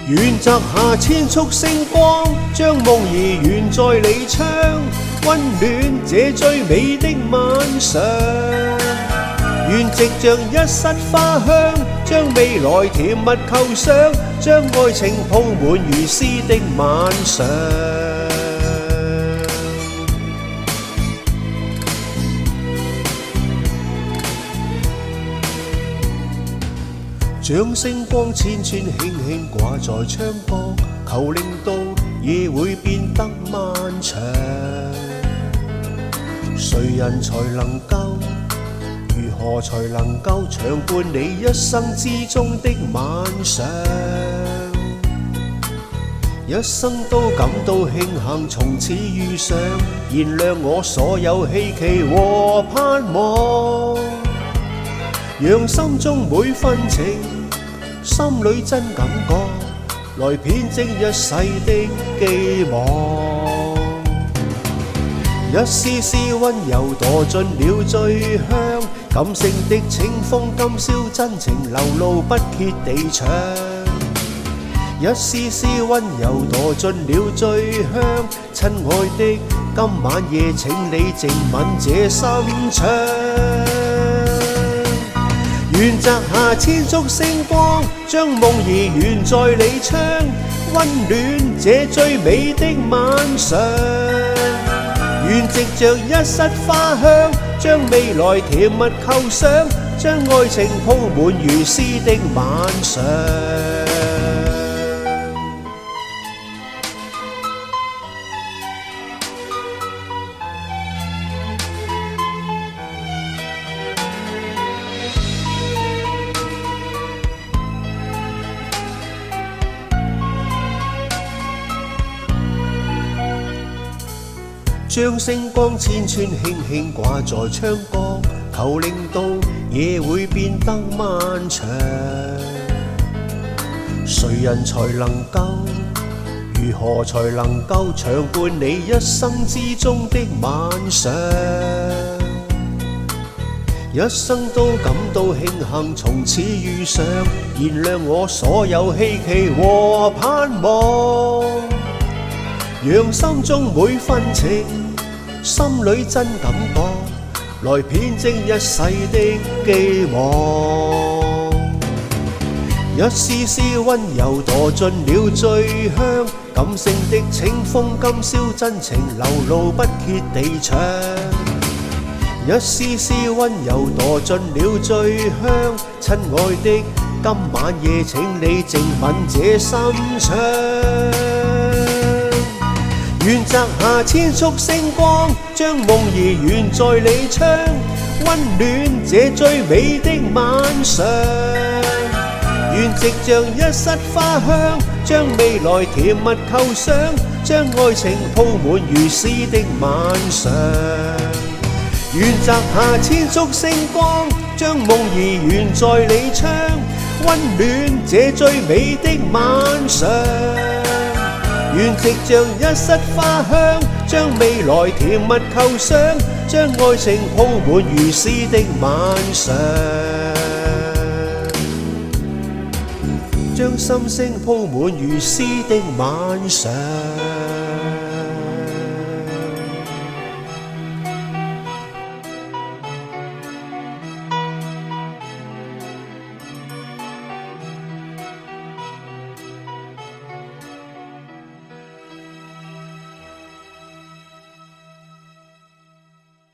願摘下千束星光，將夢兒懸在你窗，溫暖這最美的晚上。願藉着一室花香，將未來甜蜜構想，將愛情鋪滿如詩的晚上。將星光千串輕輕掛在窗角，求令到夜會變得漫長。誰人才能夠？如何才能夠長伴你一生之中的晚上？一生都感到慶幸從此遇上，燃亮我所有希冀和盼望，讓心中每分情，心裏真感覺，來編織一世的寄望。一絲絲溫柔墮進了最香，感性的清風今宵真情流露不歇地唱。一絲絲溫柔墮進了最香，親愛的，今晚夜請你靜吻這心窗。願摘下千束星光，將夢兒懸在你窗，溫暖這最美的晚上。願藉着一室花香，將未來甜蜜構想，將愛情鋪滿如詩的晚上。將星光千串輕輕掛在窗角，求令到夜會變得漫長。誰人才能夠？如何才能夠長伴你一生之中的晚上？一生都感到慶幸從此遇上，燃亮我所有希冀和盼望，讓心中每分情，心裏真感覺，來編織一世的寄望。一絲絲溫柔墮進了最香，感性的清風今宵真情流露不歇地唱。一絲絲溫柔墮進了最香，親愛的，今晚夜請你靜吻這心窗。願摘下千束星光，將夢兒懸在你窗，溫暖這最美的晚上。願藉着一室花香，將未來甜蜜構想，將愛情鋪滿如詩的晚上。願摘下千束星光，將夢兒懸在你窗，溫暖這最美的晚上。願藉着一室花香，將未來甜蜜構想，將愛情鋪滿如詩的晚上。將心聲鋪滿如詩的晚上。